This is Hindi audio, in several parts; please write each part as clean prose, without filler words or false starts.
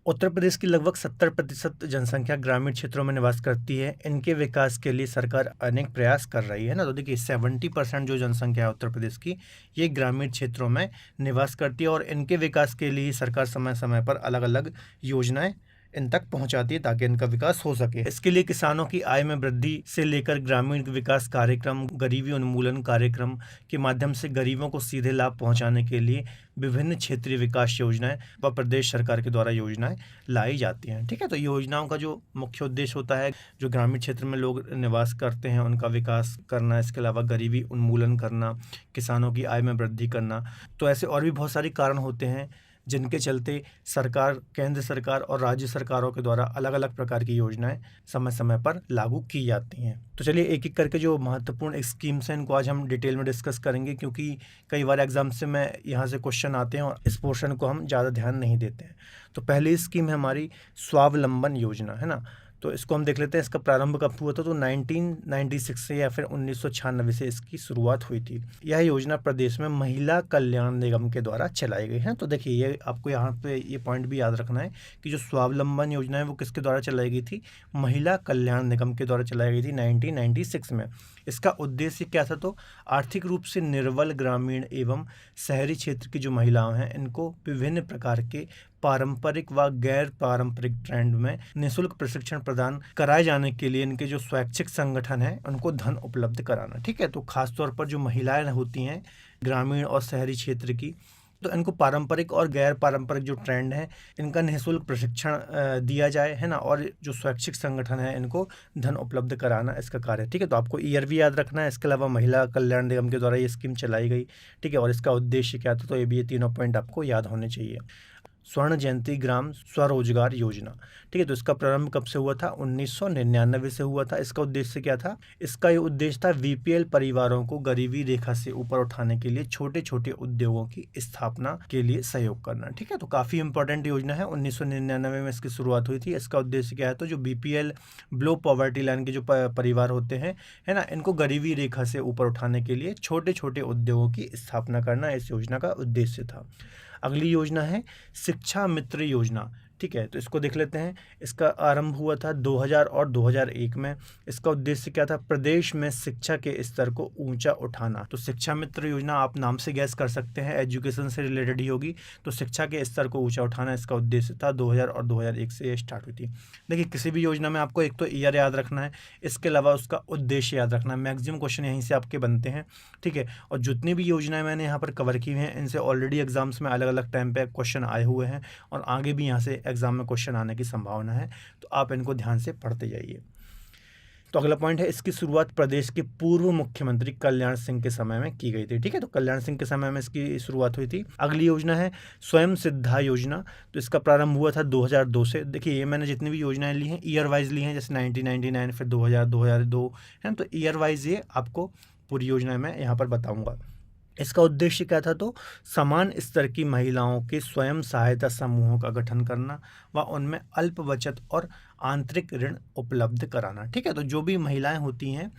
उत्तर प्रदेश की लगभग 70% जनसंख्या ग्रामीण क्षेत्रों में निवास करती है। इनके विकास के लिए सरकार अनेक प्रयास कर रही है ना। तो देखिए 70% जो जनसंख्या है उत्तर प्रदेश की, ये ग्रामीण क्षेत्रों में निवास करती है और इनके विकास के लिए सरकार समय समय पर अलग अलग योजनाएं इन तक पहुंचाती है ताकि इनका विकास हो सके। इसके लिए किसानों की आय में वृद्धि से लेकर ग्रामीण विकास कार्यक्रम, गरीबी उन्मूलन कार्यक्रम के माध्यम से गरीबों को सीधे लाभ पहुंचाने के लिए विभिन्न क्षेत्रीय विकास योजनाएं व प्रदेश सरकार के द्वारा योजनाएं लाई जाती हैं। ठीक है, तो योजनाओं का जो मुख्य उद्देश्य होता है, जो ग्रामीण क्षेत्र में लोग निवास करते हैं उनका विकास करना, इसके अलावा गरीबी उन्मूलन करना, किसानों की आय में वृद्धि करना। तो ऐसे और भी बहुत सारे कारण होते हैं जिनके चलते सरकार, केंद्र सरकार और राज्य सरकारों के द्वारा अलग अलग प्रकार की योजनाएं समय समय पर लागू की जाती हैं। तो चलिए एक एक करके जो महत्वपूर्ण स्कीम्स हैं इनको आज हम डिटेल में डिस्कस करेंगे, क्योंकि कई बार एग्जाम से मैं यहाँ से क्वेश्चन आते हैं और इस पोर्शन को हम ज़्यादा ध्यान नहीं देते हैं। तो पहली स्कीम है हमारी स्वावलंबन योजना, है ना। तो इसको हम देख लेते हैं, इसका प्रारंभ कब हुआ था। तो 1996 से या फिर 1996 से इसकी शुरुआत हुई थी। यह योजना प्रदेश में महिला कल्याण निगम के द्वारा चलाई गई है। तो देखिए ये आपको यहाँ पे ये पॉइंट भी याद रखना है कि जो स्वावलंबन योजना है वो किसके द्वारा चलाई गई थी, महिला कल्याण निगम के द्वारा चलाई गई थी 1996 में। इसका उद्देश्य क्या था, तो आर्थिक रूप से निर्बल ग्रामीण एवं शहरी क्षेत्र की जो महिलाएं हैं इनको विभिन्न प्रकार के पारंपरिक व गैर पारंपरिक ट्रेंड में निःशुल्क प्रशिक्षण प्रदान कराए जाने के लिए इनके जो स्वैच्छिक संगठन है उनको धन उपलब्ध कराना। ठीक है, तो खासतौर पर जो महिलाएं होती हैं ग्रामीण और शहरी क्षेत्र की, तो इनको पारंपरिक और गैर पारंपरिक जो ट्रेंड है इनका निःशुल्क प्रशिक्षण दिया जाए, है ना। और जो स्वैच्छिक संगठन है इनको धन उपलब्ध कराना इसका कार्य है। ठीक है, तो आपको ईयर भी याद रखना है। इसके अलावा महिला कल्याण निगम के द्वारा ये स्कीम चलाई गई। ठीक है, और इसका उद्देश्य क्या था, तो ये भी, ये तीनों पॉइंट आपको याद होने चाहिए। स्वर्ण जयंती ग्राम स्वरोजगार योजना। ठीक है, तो इसका प्रारंभ कब से हुआ था, 1999 से हुआ था। इसका उद्देश्य क्या था, इसका ये उद्देश्य था बीपीएल परिवारों को गरीबी रेखा से ऊपर उठाने के लिए छोटे छोटे उद्योगों की स्थापना के लिए सहयोग करना। ठीक है, तो काफ़ी इंपॉर्टेंट योजना है। 1999 में इसकी शुरुआत हुई थी। इसका उद्देश्य क्या है, तो जो बीपीएल बिलो पॉवर्टी लाइन के जो परिवार होते हैं, है ना, इनको गरीबी रेखा से ऊपर उठाने के लिए छोटे छोटे उद्योगों की स्थापना करना इस योजना का उद्देश्य था। अगली योजना है शिक्षा मित्र योजना। ठीक है, तो इसको देख लेते हैं। इसका आरंभ हुआ था 2000 और 2001 में। इसका उद्देश्य क्या था, प्रदेश में शिक्षा के स्तर को ऊंचा उठाना। तो शिक्षा मित्र योजना आप नाम से गैस कर सकते हैं, एजुकेशन से रिलेटेड ही होगी। तो शिक्षा के स्तर को ऊंचा उठाना इसका उद्देश्य था। 2000 और 2001 से ये स्टार्ट हुई थी। देखिए किसी भी योजना में आपको एक तो ईयर याद रखना है, इसके अलावा उसका उद्देश्य याद रखना है। मैक्सिमम क्वेश्चन यहीं से आपके बनते हैं। ठीक है, और जितनी भी योजनाएं मैंने यहाँ पर कवर की हुई हैं इनसे ऑलरेडी एग्जाम्स में अलग अलग टाइम पे क्वेश्चन आए हुए हैं और आगे भी यहाँ से एग्जाम में क्वेश्चन आने की संभावना है। तो आप इनको ध्यान से पढ़ते जाइए। तो अगला पॉइंट है, इसकी शुरुआत प्रदेश के पूर्व मुख्यमंत्री कल्याण सिंह के समय में की गई थी। ठीक है, तो कल्याण सिंह के समय में इसकी शुरुआत हुई थी। अगली योजना है स्वयं सिद्धा योजना। तो इसका प्रारंभ हुआ था 2002 से। देखिए ये मैंने जितनी भी योजनाएं ली हैं ईयर वाइज ली हैं, जैसे 1999, फिर 2000, 2002, है ना। तो ईयर वाइज ये आपको पूरी योजना मैं यहाँ पर बताऊँगा। इसका उद्देश्य क्या था, तो समान स्तर की महिलाओं के स्वयं सहायता समूहों का गठन करना व उनमें अल्प बचत और आंतरिक ऋण उपलब्ध कराना। ठीक है, तो जो भी महिलाएं होती हैं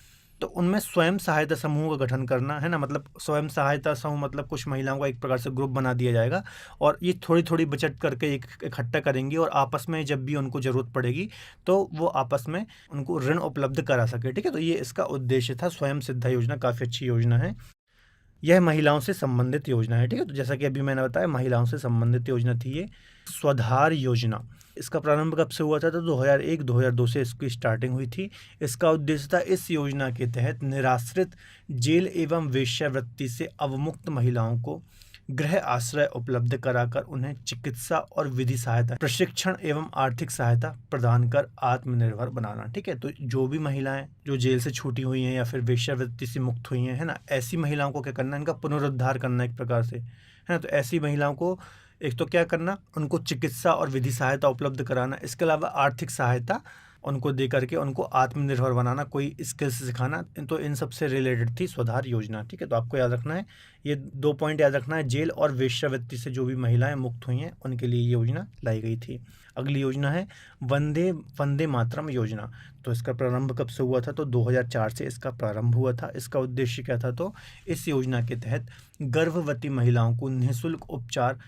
तो उनमें स्वयं सहायता समूह का गठन करना, है ना। मतलब स्वयं सहायता समूह मतलब कुछ महिलाओं का एक प्रकार से ग्रुप बना दिया जाएगा और ये थोड़ी थोड़ी बचत करके एक इकट्ठा करेंगी और आपस में जब भी उनको ज़रूरत पड़ेगी तो वो आपस में उनको ऋण उपलब्ध करा सके। ठीक है, तो ये इसका उद्देश्य था। स्वयं सिद्धा योजना काफ़ी अच्छी योजना है। यह महिलाओं से संबंधित योजना है। ठीक है, तो जैसा कि अभी मैंने बताया महिलाओं से संबंधित योजना थी ये। स्वधार योजना, इसका प्रारंभ कब से हुआ था, तो 2001-2002 से इसकी स्टार्टिंग हुई थी। इसका उद्देश्य था इस योजना के तहत निराश्रित जेल एवं वेश्यावृत्ति से अवमुक्त महिलाओं को गृह आश्रय उपलब्ध कराकर उन्हें चिकित्सा और विधि सहायता, प्रशिक्षण एवं आर्थिक सहायता प्रदान कर आत्मनिर्भर बनाना। ठीक है, तो जो भी महिलाएं जो जेल से छूटी हुई हैं या फिर वेश्यावृत्ति से मुक्त हुई हैं, है ना, ऐसी महिलाओं को क्या करना, इनका पुनरुद्धार करना एक प्रकार से, है ना। तो ऐसी महिलाओं को एक तो क्या करना, उनको चिकित्सा और विधि सहायता उपलब्ध कराना, इसके अलावा आर्थिक सहायता उनको दे करके उनको आत्मनिर्भर बनाना, कोई स्किल्स सिखाना। तो इन सब से रिलेटेड थी स्वधार योजना। ठीक है, तो आपको याद रखना है, ये 2 पॉइंट याद रखना है। जेल और वेश्यावृत्ति से जो भी महिलाएं मुक्त हुई हैं उनके लिए ये योजना लाई गई थी। अगली योजना है वंदे मातरम योजना। तो इसका प्रारंभ कब से हुआ था, तो 2004 से इसका प्रारंभ हुआ था। इसका उद्देश्य क्या था, तो इस योजना के तहत गर्भवती महिलाओं को निःशुल्क उपचार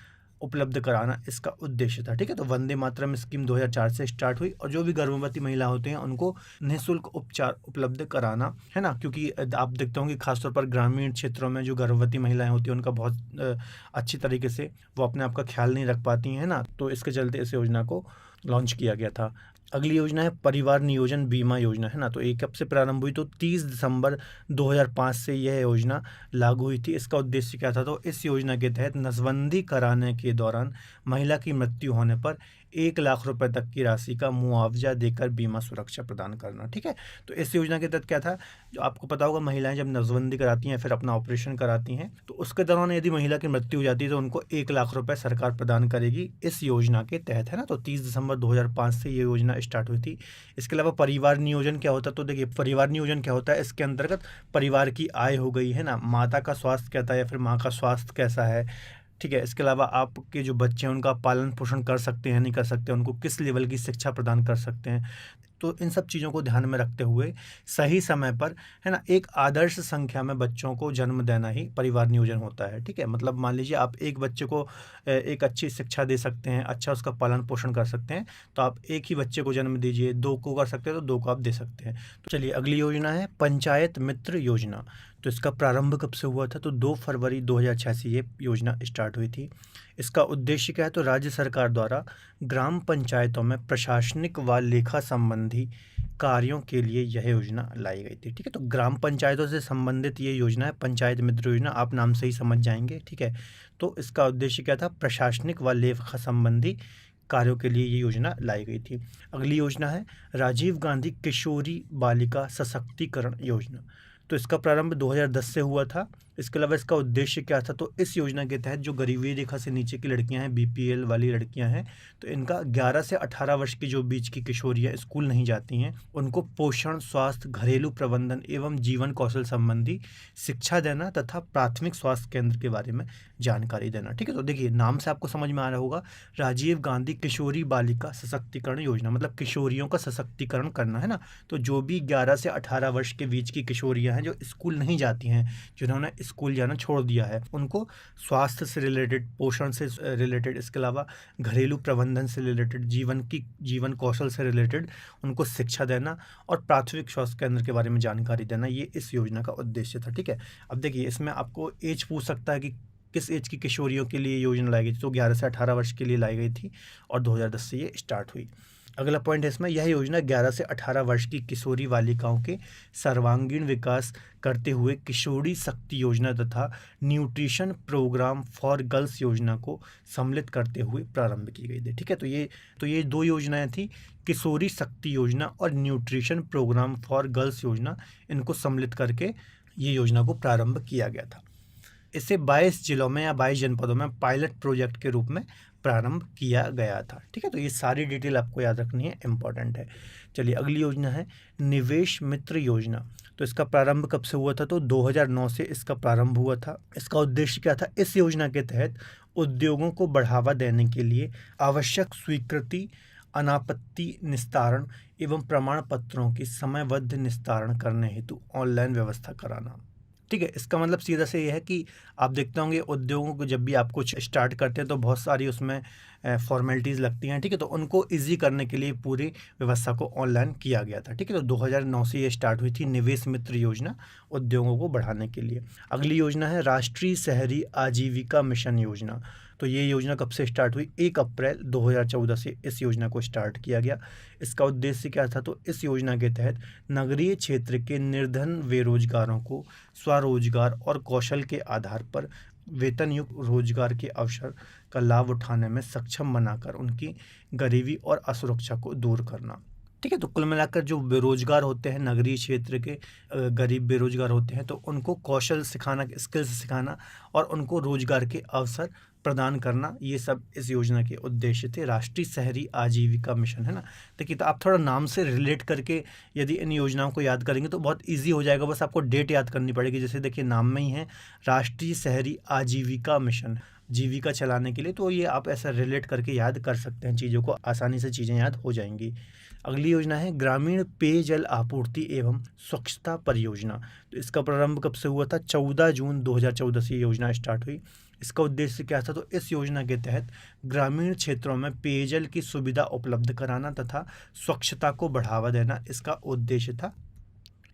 उपलब्ध कराना इसका उद्देश्य था। ठीक है, तो वंदे मातरम स्कीम 2004 से स्टार्ट हुई और जो भी गर्भवती महिला होते हैं उनको निःशुल्क उपचार उपलब्ध कराना, है ना, क्योंकि आप देखते होंगे खासतौर पर ग्रामीण क्षेत्रों में जो गर्भवती महिलाएं होती हैं उनका बहुत अच्छी तरीके से वो अपने आप का ख्याल नहीं रख पाती हैं ना, तो इसके चलते इस योजना को लॉन्च किया गया था। अगली योजना है परिवार नियोजन बीमा योजना, है ना, तो ये कब से प्रारंभ हुई, तो 30 दिसंबर 2005 से यह योजना लागू हुई थी। इसका उद्देश्य क्या था, तो इस योजना के तहत नसबंदी कराने के दौरान महिला की मृत्यु होने पर 1 लाख रुपए तक की राशि का मुआवजा देकर बीमा सुरक्षा प्रदान करना। ठीक है, तो इस योजना के तहत क्या था, जो आपको पता होगा महिलाएं जब नसबंदी कराती हैं फिर अपना ऑपरेशन कराती हैं तो उसके दौरान यदि महिला की मृत्यु हो जाती है तो उनको 1 लाख रुपए सरकार प्रदान करेगी इस योजना के तहत, है ना। तो 30 दिसंबर 2005 से ये योजना स्टार्ट हुई थी। इसके अलावा परिवार नियोजन क्या होता है, तो देखिए परिवार नियोजन क्या होता है, इसके अंतर्गत परिवार की आय हो गई, है ना, माता का स्वास्थ्य क्या था या फिर माँ का स्वास्थ्य कैसा है, ठीक है, इसके अलावा आपके जो बच्चे हैं उनका पालन पोषण कर सकते हैं नहीं कर सकते, उनको किस लेवल की शिक्षा प्रदान कर सकते हैं, तो इन सब चीज़ों को ध्यान में रखते हुए सही समय पर, है ना, एक आदर्श संख्या में बच्चों को जन्म देना ही परिवार नियोजन होता है। ठीक है, मतलब मान लीजिए आप एक बच्चे को एक अच्छी शिक्षा दे सकते हैं, अच्छा उसका पालन पोषण कर सकते हैं, तो आप एक ही बच्चे को जन्म दीजिए, 2 को कर सकते हैं तो 2 को आप दे सकते हैं। तो चलिए अगली योजना है पंचायत मित्र योजना। तो इसका प्रारंभ कब से हुआ था, तो 2 फरवरी 2006 से ये योजना स्टार्ट हुई थी। इसका उद्देश्य क्या है, तो राज्य सरकार द्वारा ग्राम पंचायतों में प्रशासनिक व लेखा संबंधी कार्यों के लिए यह योजना लाई गई थी। ठीक है, तो ग्राम पंचायतों से संबंधित ये योजना है पंचायत मित्र योजना, आप नाम से ही समझ जाएंगे। ठीक है, तो इसका उद्देश्य क्या था, प्रशासनिक व लेखा संबंधी कार्यों के लिए ये योजना लाई गई थी। अगली योजना है राजीव गांधी किशोरी बालिका सशक्तिकरण योजना। तो इसका प्रारंभ 2010 से हुआ था। इसके अलावा इसका उद्देश्य क्या था, तो इस योजना के तहत जो गरीबी रेखा से नीचे की लड़कियां हैं, बीपीएल वाली लड़कियां हैं, तो इनका 11 से 18 वर्ष की जो बीच की किशोरियां स्कूल नहीं जाती हैं उनको पोषण, स्वास्थ्य, घरेलू प्रबंधन एवं जीवन कौशल संबंधी शिक्षा देना तथा प्राथमिक स्वास्थ्य केंद्र के बारे में जानकारी देना। ठीक है, तो देखिए नाम से आपको समझ में आ रहा होगा, राजीव गांधी किशोरी बालिका सशक्तिकरण योजना, मतलब किशोरियों का सशक्तिकरण करना, है ना। तो जो भी 11 से 18 वर्ष के बीच की किशोरियां हैं जो स्कूल नहीं जाती हैं, जिन्होंने स्कूल जाना छोड़ दिया है, उनको स्वास्थ्य से रिलेटेड, पोषण से रिलेटेड, इसके अलावा घरेलू प्रबंधन से रिलेटेड, जीवन कौशल से रिलेटेड उनको शिक्षा देना और प्राथमिक स्वास्थ्य केंद्र के बारे में जानकारी देना, ये इस योजना का उद्देश्य था। ठीक है, अब देखिए इसमें आपको एज पूछ सकता है कि किस एज की किशोरियों के लिए योजना लाई गई थी, तो 11 से 18 वर्ष के लिए लाई गई थी और 2010 से ये स्टार्ट हुई। अगला पॉइंट है इसमें, यह योजना 11 से 18 वर्ष की किशोरी बालिकाओं के सर्वांगीण विकास करते हुए किशोरी शक्ति योजना तथा न्यूट्रिशन प्रोग्राम फॉर गर्ल्स योजना को सम्मिलित करते हुए प्रारंभ की गई थी। ठीक है, तो ये 2 योजनाएं थी, किशोरी शक्ति योजना और न्यूट्रिशन प्रोग्राम फॉर गर्ल्स योजना, इनको सम्मिलित करके ये योजना को प्रारंभ किया गया था। इसे 22 जिलों में या 22 जनपदों में पायलट प्रोजेक्ट के रूप में प्रारंभ किया गया था। ठीक है, तो ये सारी डिटेल आपको याद रखनी है, इम्पॉर्टेंट है। चलिए अगली योजना है निवेश मित्र योजना। तो इसका प्रारंभ कब से हुआ था, तो 2009 से इसका प्रारंभ हुआ था। इसका उद्देश्य क्या था, इस योजना के तहत उद्योगों को बढ़ावा देने के लिए आवश्यक स्वीकृति, अनापत्ति निस्तारण एवं प्रमाण पत्रों की समयबद्ध निस्तारण करने हेतु ऑनलाइन व्यवस्था कराना। ठीक है, इसका मतलब सीधा से ये है कि आप देखते होंगे उद्योगों को जब भी आप कुछ स्टार्ट करते हैं तो बहुत सारी उसमें फॉर्मेलिटीज़ लगती हैं। ठीक है, तो उनको इजी करने के लिए पूरी व्यवस्था को ऑनलाइन किया गया था। ठीक है, तो 2009 से ये स्टार्ट हुई थी निवेश मित्र योजना, उद्योगों को बढ़ाने के लिए। अगली योजना है राष्ट्रीय शहरी आजीविका मिशन योजना। तो ये योजना कब से स्टार्ट हुई, 1 अप्रैल 2014 से इस योजना को स्टार्ट किया गया। इसका उद्देश्य क्या था, तो इस योजना के तहत नगरीय क्षेत्र के निर्धन बेरोजगारों को स्वरोजगार और कौशल के आधार पर वेतन युक्त रोजगार के अवसर का लाभ उठाने में सक्षम बनाकर उनकी गरीबी और असुरक्षा को दूर करना। ठीक है, तो कुल मिलाकर जो बेरोजगार होते हैं, नगरीय क्षेत्र के गरीब बेरोजगार होते हैं, तो उनको कौशल सिखाना, स्किल्स सिखाना और उनको रोजगार के अवसर प्रदान करना, ये सब इस योजना के उद्देश्य थे। राष्ट्रीय शहरी आजीविका मिशन, है ना। देखिए, तो आप थोड़ा नाम से रिलेट करके यदि इन योजनाओं को याद करेंगे तो बहुत इजी हो जाएगा, बस आपको डेट याद करनी पड़ेगी। जैसे देखिए नाम में ही है राष्ट्रीय शहरी आजीविका मिशन, जीविका चलाने के लिए, तो ये आप ऐसा रिलेट करके याद कर सकते हैं चीज़ों को, आसानी से चीज़ें याद हो जाएंगी। अगली योजना है ग्रामीण पेयजल आपूर्ति एवं स्वच्छता परियोजना। तो इसका प्रारंभ कब से हुआ था, 14 जून 2014 से ये योजना स्टार्ट हुई। इसका उद्देश्य क्या था? तो इस योजना के तहत ग्रामीण क्षेत्रों में पेयजल की सुविधा उपलब्ध कराना तथा स्वच्छता को बढ़ावा देना इसका उद्देश्य था।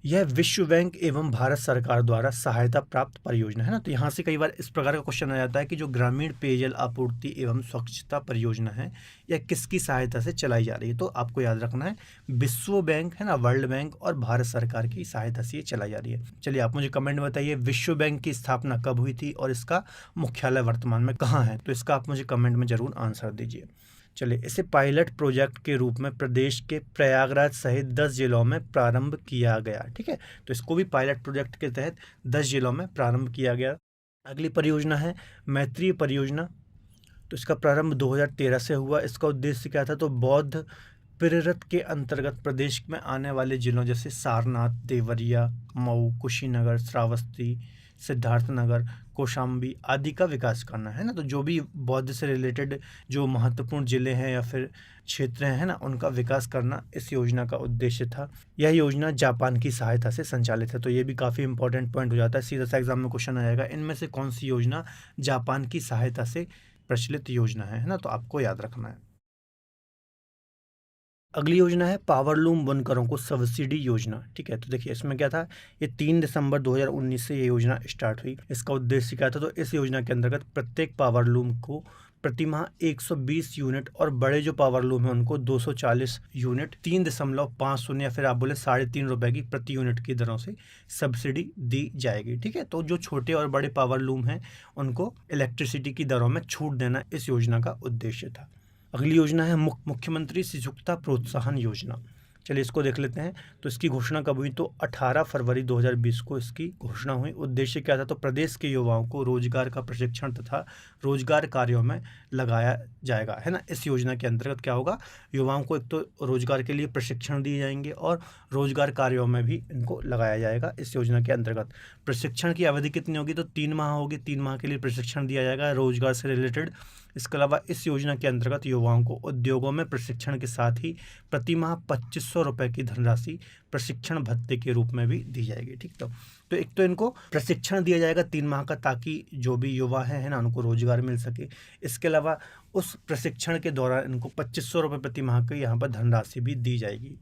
यह विश्व बैंक एवं भारत सरकार द्वारा सहायता प्राप्त परियोजना है ना। तो यहाँ से कई बार इस प्रकार का क्वेश्चन आ जाता है कि जो ग्रामीण पेयजल आपूर्ति एवं स्वच्छता परियोजना है यह किसकी सहायता से चलाई जा रही है? तो आपको याद रखना है विश्व बैंक है ना, वर्ल्ड बैंक और भारत सरकार की सहायता से ये चलाई जा रही है। चलिए आप मुझे कमेंट में बताइए विश्व बैंक की स्थापना कब हुई थी और इसका मुख्यालय वर्तमान में कहाँ है? तो इसका आप मुझे कमेंट में जरूर आंसर दीजिए। चलिए, इसे पायलट प्रोजेक्ट के रूप में प्रदेश के प्रयागराज सहित 10 जिलों में प्रारंभ किया गया। ठीक है, तो इसको भी पायलट प्रोजेक्ट के तहत 10 जिलों में प्रारंभ किया गया। अगली परियोजना है मैत्री परियोजना। तो इसका प्रारंभ 2013 से हुआ। इसका उद्देश्य क्या था? तो बौद्ध पिररथ के अंतर्गत प्रदेश में आने वाले जिलों जैसे सारनाथ, देवरिया, मऊ, कुशीनगर, श्रावस्ती, सिद्धार्थनगर, कौशाम्बी आदि का विकास करना है ना। तो जो भी बौद्ध से रिलेटेड जो महत्वपूर्ण जिले हैं या फिर क्षेत्र हैं ना, उनका विकास करना इस योजना का उद्देश्य था। यह योजना जापान की सहायता से संचालित है। तो ये भी काफ़ी इंपॉर्टेंट पॉइंट हो जाता है, सीधा सा एग्जाम में क्वेश्चन आ जाएगा इनमें से कौन सी योजना जापान की सहायता से प्रचलित योजना है ना। तो आपको याद रखना है। अगली योजना है पावरलूम बुनकरों को सब्सिडी योजना। ठीक है, तो देखिए इसमें क्या था, ये 3 दिसंबर 2019 से ये योजना स्टार्ट हुई। इसका उद्देश्य क्या था? तो इस योजना के अंतर्गत प्रत्येक पावरलूम को प्रति माह 120 यूनिट और बड़े जो पावरलूम है उनको 240 यूनिट 3.50 या फिर आप बोले 3.5 रुपए की प्रति यूनिट की दरों से सब्सिडी दी जाएगी। ठीक है, तो जो छोटे और बड़े पावरलूम हैं उनको इलेक्ट्रिसिटी की दरों में छूट देना इस योजना का उद्देश्य था। अगली योजना है मुख्यमंत्री शिशुता प्रोत्साहन योजना। चलिए इसको देख लेते हैं। तो इसकी घोषणा कब हुई? तो 18 फरवरी 2020 को इसकी घोषणा हुई। उद्देश्य क्या था? तो प्रदेश के युवाओं को रोजगार का प्रशिक्षण तथा रोजगार कार्यों में लगाया जाएगा, है ना। इस योजना के अंतर्गत क्या होगा, युवाओं को एक तो रोजगार के लिए प्रशिक्षण दिए जाएंगे और रोजगार कार्यों में भी इनको लगाया जाएगा। इस योजना के अंतर्गत प्रशिक्षण की अवधि कितनी होगी? तो 3 माह होगी। 3 माह के लिए प्रशिक्षण दिया जाएगा रोजगार से रिलेटेड। इसके अलावा इस योजना के अंतर्गत युवाओं को उद्योगों में प्रशिक्षण के साथ ही प्रति माह 2500 रुपये की धनराशि प्रशिक्षण भत्ते के रूप में भी दी जाएगी। ठीक, तो एक तो इनको प्रशिक्षण दिया जाएगा 3 माह का, ताकि जो भी युवा है ना, उनको रोजगार मिल सके। इसके अलावा उस प्रशिक्षण के दौरान इनको 2500 रुपये प्रति माह की यहाँ पर धनराशि भी दी जाएगी।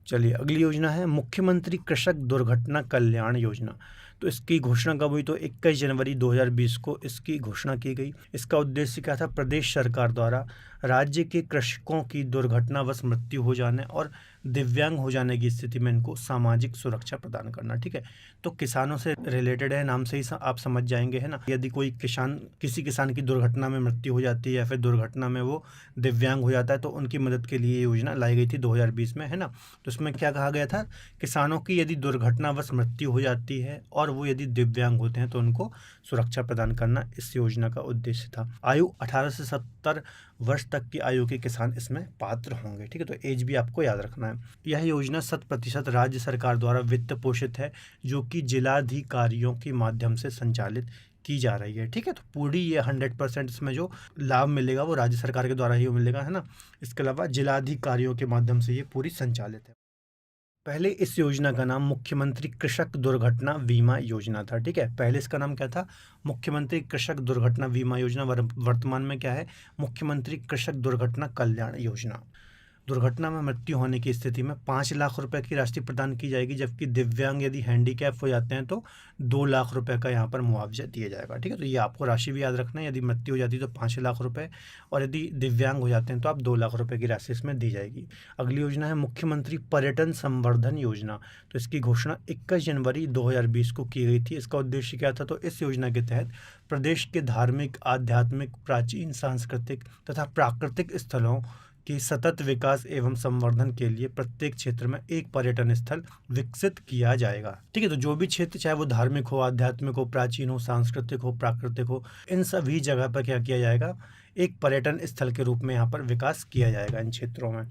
चलिए अगली योजना है मुख्यमंत्री कृषक दुर्घटना कल्याण योजना। तो इसकी घोषणा कब हुई? तो 21 जनवरी 2020 को इसकी घोषणा की गई। इसका उद्देश्य क्या था? प्रदेश सरकार द्वारा राज्य के कृषकों की दुर्घटनावश मृत्यु हो जाने और दिव्यांग हो जाने की स्थिति में इनको सामाजिक सुरक्षा प्रदान करना। ठीक है, तो किसानों से रिलेटेड है, नाम से ही आप समझ जाएंगे, है ना। यदि कोई किसी किसान की दुर्घटना में मृत्यु हो जाती है या फिर दुर्घटना में वो दिव्यांग हो जाता है तो उनकी मदद के लिए योजना लाई गई थी 2020 में, है ना। तो इसमें क्या कहा गया था, किसानों की यदि दुर्घटनावश मृत्यु हो जाती है और वो यदि दिव्यांग होते हैं तो उनको सुरक्षा प्रदान करना इस योजना का उद्देश्य था। आयु 18 से 70 वर्ष तक की आयु के किसान इसमें पात्र होंगे। ठीक है, तो एज भी आपको याद रखना है। यह योजना 100% राज्य सरकार द्वारा वित्त पोषित है, जो कि जिलाधिकारियों के माध्यम से संचालित की जा रही है। ठीक है, तो पूरी ये 100% इसमें जो लाभ मिलेगा वो राज्य सरकार के द्वारा ही मिलेगा, है ना। इसके अलावा जिलाधिकारियों के माध्यम से ये पूरी संचालित है। पहले इस योजना का नाम मुख्यमंत्री कृषक दुर्घटना बीमा योजना था। ठीक है, पहले इसका नाम क्या था? मुख्यमंत्री कृषक दुर्घटना बीमा योजना। वर्तमान में क्या है? मुख्यमंत्री कृषक दुर्घटना कल्याण योजना। दुर्घटना में मृत्यु होने की स्थिति में 5 लाख रुपए की राशि प्रदान की जाएगी, जबकि दिव्यांग यदि हैंडीकैप हो जाते हैं तो 2 लाख रुपए का यहाँ पर मुआवजा दिया जाएगा। ठीक है, तो ये आपको राशि भी याद रखना है। यदि मृत्यु हो जाती है तो 5 लाख रुपए और यदि दिव्यांग हो जाते हैं तो आप 2 लाख रुपए की राशि इसमें दी जाएगी। अगली योजना है मुख्यमंत्री पर्यटन संवर्धन योजना। तो इसकी घोषणा 21 जनवरी 2020 को की गई थी। इसका उद्देश्य क्या था? तो इस योजना के तहत प्रदेश के धार्मिक, आध्यात्मिक, प्राचीन, सांस्कृतिक तथा प्राकृतिक स्थलों कि सतत विकास एवं संवर्धन के लिए प्रत्येक क्षेत्र में एक पर्यटन स्थल विकसित किया जाएगा। ठीक है, तो जो भी क्षेत्र, चाहे वो धार्मिक हो, आध्यात्मिक हो, प्राचीन हो, सांस्कृतिक हो, प्राकृतिक हो, इन सभी जगह पर क्या किया जाएगा? एक पर्यटन स्थल के रूप में यहाँ पर विकास किया जाएगा इन क्षेत्रों में।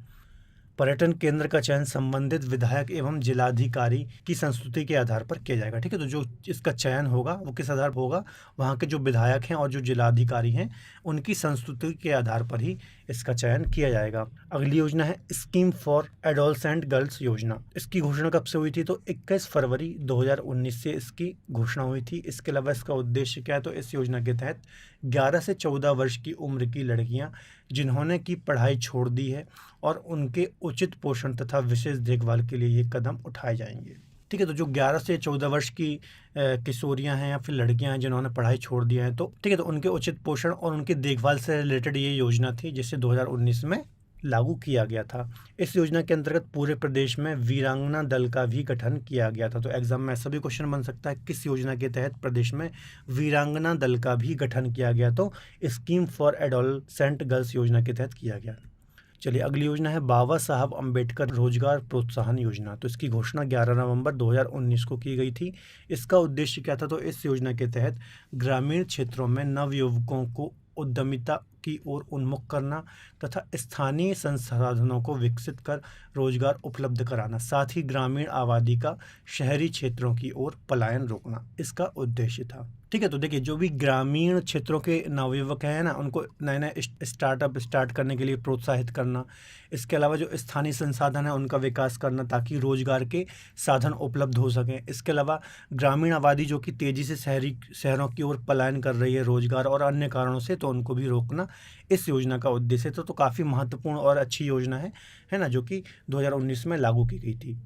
पर्यटन केंद्र का चयन संबंधित विधायक एवं जिलाधिकारी की संस्तुति के आधार पर किया जाएगा। ठीक है, तो जो इसका चयन होगा वो किस आधार पर होगा, वहाँ के जो विधायक हैं और जो जिलाधिकारी हैं उनकी संस्तुति के आधार पर ही इसका चयन किया जाएगा। अगली योजना है स्कीम फॉर एडोलसेंट गर्ल्स योजना। इसकी घोषणा कब से हुई थी, तो 21 फरवरी 2019 से इसकी घोषणा हुई थी। इसके अलावा इसका उद्देश्य क्या है, तो इस योजना के तहत 11 से 14 वर्ष की उम्र की लड़कियां जिन्होंने की पढ़ाई छोड़ दी है और उनके उचित पोषण तथा विशेष देखभाल के लिए ये कदम उठाए जाएंगे। ठीक है, तो जो 11 से 14 वर्ष की किशोरियां हैं या फिर लड़कियां हैं जिन्होंने पढ़ाई छोड़ दिया है, तो ठीक है, तो उनके उचित पोषण और उनकी देखभाल से रिलेटेड ये योजना थी जिसे 2019 में लागू किया गया था। इस योजना के अंतर्गत पूरे प्रदेश में वीरांगना दल का भी गठन किया गया था। तो एग्जाम में ऐसा भी क्वेश्चन बन सकता है, किस योजना के तहत प्रदेश में वीरांगना दल का भी गठन किया गया, तो स्कीम फॉर एडोलसेंट गर्ल्स योजना के तहत किया गया। चलिए अगली योजना है बाबा साहब अम्बेडकर रोजगार प्रोत्साहन योजना। तो इसकी घोषणा 11 नवंबर 2019 को की गई थी। इसका उद्देश्य क्या था, तो इस योजना के तहत ग्रामीण क्षेत्रों में नवयुवकों को उद्यमिता की ओर उन्मुख करना तथा स्थानीय संसाधनों को विकसित कर रोजगार उपलब्ध कराना, साथ ही ग्रामीण आबादी का शहरी क्षेत्रों की ओर पलायन रोकना इसका उद्देश्य था। ठीक है, तो देखिए जो भी ग्रामीण क्षेत्रों के नवयुवक हैं ना, उनको नए नए स्टार्टअप स्टार्ट करने के लिए प्रोत्साहित करना। इसके अलावा जो स्थानीय संसाधन है उनका विकास करना ताकि रोजगार के साधन उपलब्ध हो सकें। इसके अलावा ग्रामीण आबादी जो कि तेज़ी से शहरों की ओर पलायन कर रही है रोजगार और अन्य कारणों से, तो उनको भी रोकना इस योजना का उद्देश्य था। तो काफ़ी महत्वपूर्ण और अच्छी योजना है ना, जो कि 2019 में लागू की गई थी।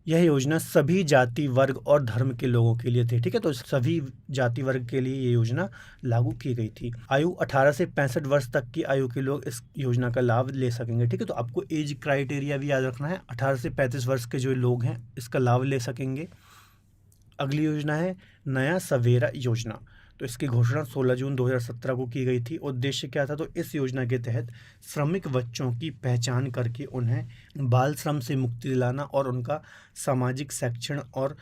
यह योजना सभी जाति वर्ग और धर्म के लोगों के लिए थी। ठीक है, तो सभी जाति वर्ग के लिए ये योजना लागू की गई थी। आयु 18 से 65 वर्ष तक की आयु के लोग इस योजना का लाभ ले सकेंगे। ठीक है, तो आपको एज क्राइटेरिया भी याद रखना है, 18 से 35 वर्ष के जो लोग हैं इसका लाभ ले सकेंगे। अगली योजना है नया सवेरा योजना। तो इसकी घोषणा 16 जून 2017 को की गई थी। उद्देश्य क्या था, तो इस योजना के तहत श्रमिक बच्चों की पहचान करके उन्हें बाल श्रम से मुक्ति दिलाना और उनका सामाजिक शिक्षण और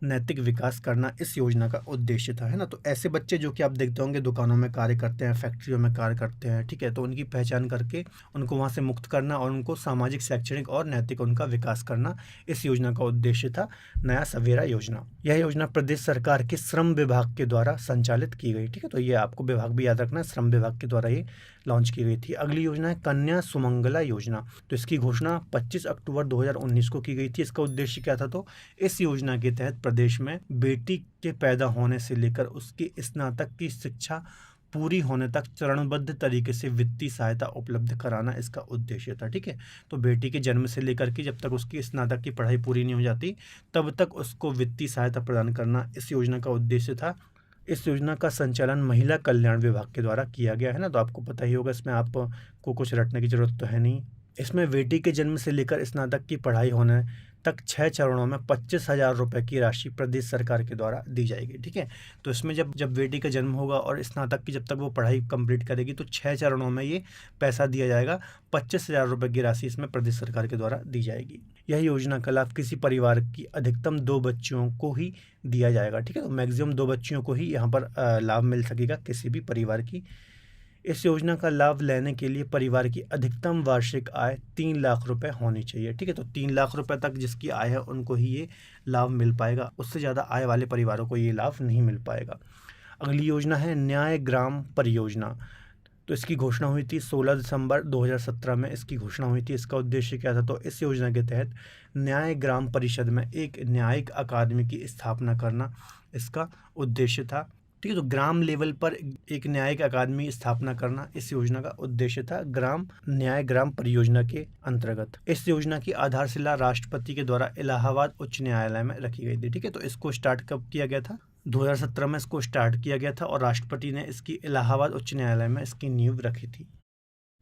नैतिक विकास करना इस योजना का उद्देश्य था, है ना। तो ऐसे बच्चे जो कि आप देखते होंगे दुकानों में कार्य करते हैं, फैक्ट्रियों में कार्य करते हैं, ठीक है, तो उनकी पहचान करके उनको वहाँ से मुक्त करना और उनको सामाजिक शैक्षणिक और नैतिक उनका विकास करना इस योजना का उद्देश्य था, नया सवेरा योजना। यह योजना प्रदेश सरकार के श्रम विभाग के द्वारा संचालित की गई। ठीक है, तो ये आपको विभाग भी याद रखना है, श्रम विभाग के द्वारा ये लॉन्च की गई थी। अगली योजना है कन्या सुमंगला योजना। तो इसकी घोषणा 25 अक्टूबर 2019 को की गई थी। इसका उद्देश्य क्या था, तो इस योजना के तहत प्रदेश में बेटी के पैदा होने से लेकर उसकी स्नातक की शिक्षा पूरी होने तक चरणबद्ध तरीके से वित्तीय सहायता उपलब्ध कराना इसका उद्देश्य था। ठीक है, तो बेटी के जन्म से लेकर के जब तक उसकी स्नातक की पढ़ाई पूरी नहीं हो जाती तब तक उसको वित्तीय सहायता प्रदान करना इस योजना का उद्देश्य था। इस योजना का संचालन महिला कल्याण विभाग के द्वारा किया गया है ना, तो आपको पता ही होगा, इसमें आपको कुछ रटने की जरूरत तो है नहीं। इसमें बेटी के जन्म से लेकर स्नातक की पढ़ाई होने तक 6 चरणों में 25,000 रुपये की राशि प्रदेश सरकार के द्वारा दी जाएगी। ठीक है, तो इसमें जब बेटी का जन्म होगा और स्नातक की जब तक वो पढ़ाई कंप्लीट करेगी तो 6 चरणों में ये पैसा दिया जाएगा। 25,000 रुपये की राशि इसमें प्रदेश सरकार के द्वारा दी जाएगी। यह योजना का लाभ किसी परिवार की अधिकतम 2 बच्चियों को ही दिया जाएगा। ठीक है, तो मैक्सिमम 2 बच्चियों को ही यहाँ पर लाभ मिल सकेगा किसी भी परिवार की। इस योजना का लाभ लेने के लिए परिवार की अधिकतम वार्षिक आय 3 लाख रुपए होनी चाहिए। ठीक है, तो 3 लाख रुपए तक जिसकी आय है उनको ही ये लाभ मिल पाएगा, उससे ज़्यादा आय वाले परिवारों को ये लाभ नहीं मिल पाएगा। अगली योजना है न्याय ग्राम परियोजना। तो इसकी घोषणा हुई थी 16 दिसंबर 2017 में इसकी घोषणा हुई थी। इसका उद्देश्य क्या था, तो इस योजना के तहत न्याय ग्राम परिषद में एक न्यायिक अकादमी की स्थापना करना इसका उद्देश्य था। ठीक है, तो ग्राम लेवल पर एक न्यायिक अकादमी स्थापना करना इस योजना का उद्देश्य था, न्याय ग्राम परियोजना के अंतर्गत। इस योजना की आधारशिला राष्ट्रपति के द्वारा इलाहाबाद उच्च न्यायालय में रखी गई थी। ठीक है, तो इसको स्टार्ट कब किया गया था, 2017 में इसको स्टार्ट किया गया था और राष्ट्रपति ने इसकी इलाहाबाद उच्च न्यायालय में इसकी नींव रखी थी।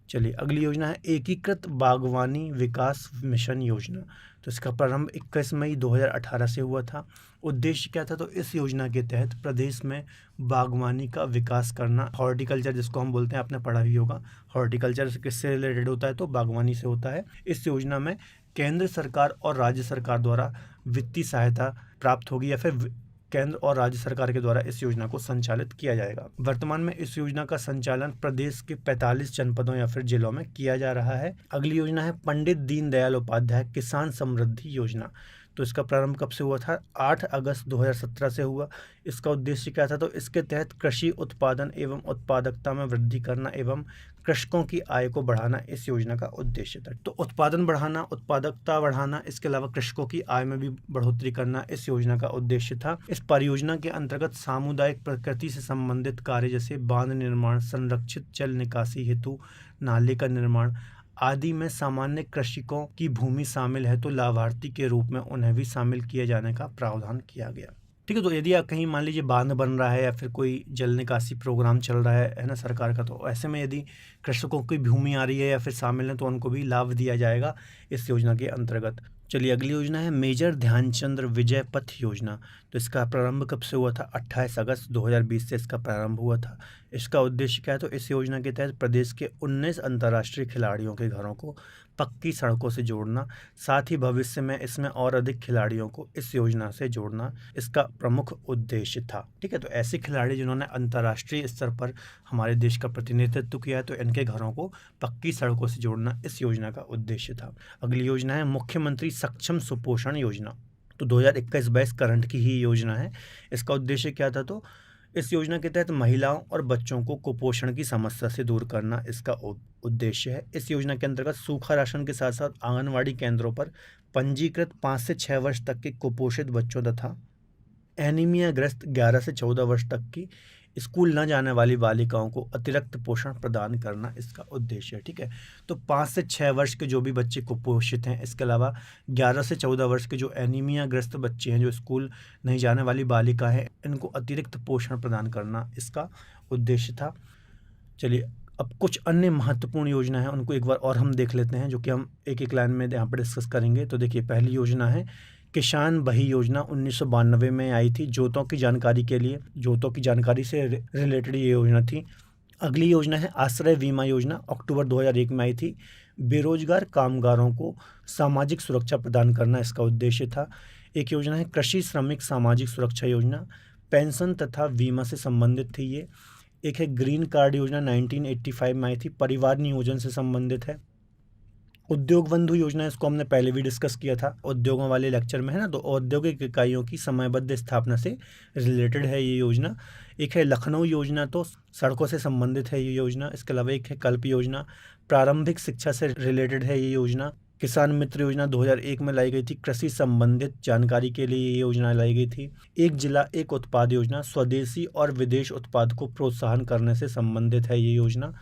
चलिए अगली योजना है एकीकृत बागवानी विकास मिशन योजना। तो इसका प्रारंभ 21 मई 2018 से हुआ था। उद्देश्य क्या था, तो इस योजना के तहत प्रदेश में बागवानी का विकास करना, हॉर्टिकल्चर जिसको हम बोलते हैं, आपने पढ़ा भी होगा, हॉर्टिकल्चर किससे रिलेटेड होता है, तो बागवानी से होता है। इस योजना में केंद्र सरकार और राज्य सरकार द्वारा वित्तीय सहायता प्राप्त होगी या फिर केंद्र और राज्य सरकार के द्वारा इस योजना को संचालित किया जाएगा। वर्तमान में इस योजना का संचालन प्रदेश के 45 जनपदों या फिर जिलों में किया जा रहा है। अगली योजना है पंडित दीनदयाल उपाध्याय किसान समृद्धि योजना। तो इसका प्रारंभ कब से हुआ था? 8 अगस्त 2017 से हुआ। इसका उद्देश्य क्या था? तो इसके तहत कृषि उत्पादन एवं उत्पादकता में वृद्धि करना एवं कृषकों की आय को बढ़ाना इस योजना का उद्देश्य था। तो उत्पादन बढ़ाना, उत्पादकता बढ़ाना, इसके अलावा कृषकों की आय में भी बढ़ोतरी करना इस योजना का उद्देश्य था। इस परियोजना के अंतर्गत सामुदायिक प्रकृति से संबंधित कार्य जैसे बांध निर्माण, संरक्षित जल निकासी हेतु नाले का निर्माण आदि में सामान्य कृषकों की भूमि शामिल है तो लाभार्थी के रूप में उन्हें भी शामिल किए जाने का प्रावधान किया गया। ठीक है, तो यदि आप कहीं मान लीजिए बांध बन रहा है या फिर कोई जल निकासी प्रोग्राम चल रहा है ना सरकार का, तो ऐसे में यदि कृषकों की भूमि आ रही है या फिर शामिल है तो उनको भी लाभ दिया जाएगा इस योजना के अंतर्गत। चलिए अगली योजना है मेजर ध्यानचंद्र विजय पथ योजना। तो इसका प्रारंभ कब से हुआ था? 28 अगस्त 2020 से इसका प्रारंभ हुआ था। इसका उद्देश्य क्या है? तो इस योजना के तहत प्रदेश के 19 अंतर्राष्ट्रीय खिलाड़ियों के घरों को पक्की सड़कों से जोड़ना, साथ ही भविष्य में इसमें और अधिक खिलाड़ियों को इस योजना से जोड़ना इसका प्रमुख उद्देश्य था। ठीक है, तो ऐसे खिलाड़ी जिन्होंने अंतर्राष्ट्रीय स्तर पर हमारे देश का प्रतिनिधित्व किया है तो इनके घरों को पक्की सड़कों से जोड़ना इस योजना का उद्देश्य था। अगली योजना है मुख्यमंत्री सक्षम सुपोषण योजना। तो 2021-22 करंट की ही योजना है। इसका उद्देश्य क्या था? तो इस योजना के तहत महिलाओं और बच्चों को कुपोषण की समस्या से दूर करना इसका उद्देश्य है। इस योजना के अंतर्गत सूखा राशन के साथ साथ आंगनवाड़ी केंद्रों पर पंजीकृत 5 से 6 वर्ष तक के कुपोषित बच्चों तथा एनीमिया ग्रस्त 11 से 14 वर्ष तक की स्कूल न जाने वाली बालिकाओं को अतिरिक्त पोषण प्रदान करना इसका उद्देश्य है। ठीक है, तो 5 से 6 वर्ष के जो भी बच्चे कुपोषित हैं, इसके अलावा 11 से 14 वर्ष के जो एनीमिया ग्रस्त बच्चे हैं, जो स्कूल नहीं जाने वाली बालिका है, इनको अतिरिक्त पोषण प्रदान करना इसका उद्देश्य था। चलिए अब कुछ अन्य महत्वपूर्ण योजना है उनको एक बार और हम देख लेते हैं, जो कि हम एक एक लाइन में यहाँ पर डिस्कस करेंगे। तो देखिए पहली योजना है किसान बही योजना, 1992 में आई थी। जोतों की जानकारी के लिए, जोतों की जानकारी से रिलेटेड ये योजना थी। अगली योजना है आश्रय बीमा योजना, अक्टूबर 2001 में आई थी। बेरोजगार कामगारों को सामाजिक सुरक्षा प्रदान करना इसका उद्देश्य था। एक योजना है कृषि श्रमिक सामाजिक सुरक्षा योजना, पेंशन तथा बीमा से संबंधित थी ये। एक है ग्रीन कार्ड योजना, 1985 में आई थी, परिवार नियोजन से संबंधित है। उद्योग बंधु योजना, इसको हमने पहले भी डिस्कस किया था उद्योगों वाले लेक्चर में, है ना। तो औद्योगिक इकाइयों की समयबद्ध स्थापना से रिलेटेड है ये योजना। एक है लखनऊ योजना, तो सड़कों से संबंधित है ये योजना। इसके अलावा एक है कल्प योजना, प्रारंभिक शिक्षा से रिलेटेड है ये योजना। किसान मित्र योजना 2001 में लाई गई थी, कृषि संबंधित जानकारी के लिए ये योजना लाई गई थी। एक जिला एक उत्पाद योजना, स्वदेशी और विदेश उत्पाद को प्रोत्साहन करने से संबंधित है ये योजना।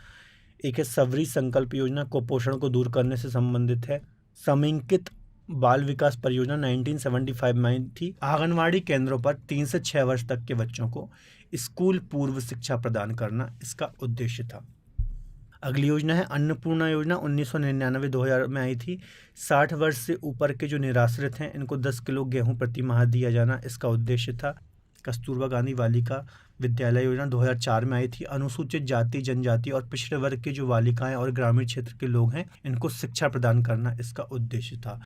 एक है सबरी संकल्प योजना, कुपोषण को दूर करने से संबंधित है। समेकित बाल विकास परियोजना 1975 में आई थी। आंगनवाड़ी केंद्रों पर 3 से 6 वर्ष तक के बच्चों को स्कूल पूर्व शिक्षा प्रदान करना इसका उद्देश्य था। अगली योजना है अन्नपूर्णा योजना, 1999-2000 में आई थी। 60 वर्ष से ऊपर के जो निराश्रित हैं इनको 10 किलो गेहूं प्रति माह दिया जाना इसका उद्देश्य था। कस्तूरबा गांधी बालिका विद्यालय योजना 2004 में आई थी। अनुसूचित जाति जनजाति और पिछड़े वर्ग के जो बालिकाएं और ग्रामीण क्षेत्र के लोग हैं इनको शिक्षा प्रदान करना इसका उद्देश्य था।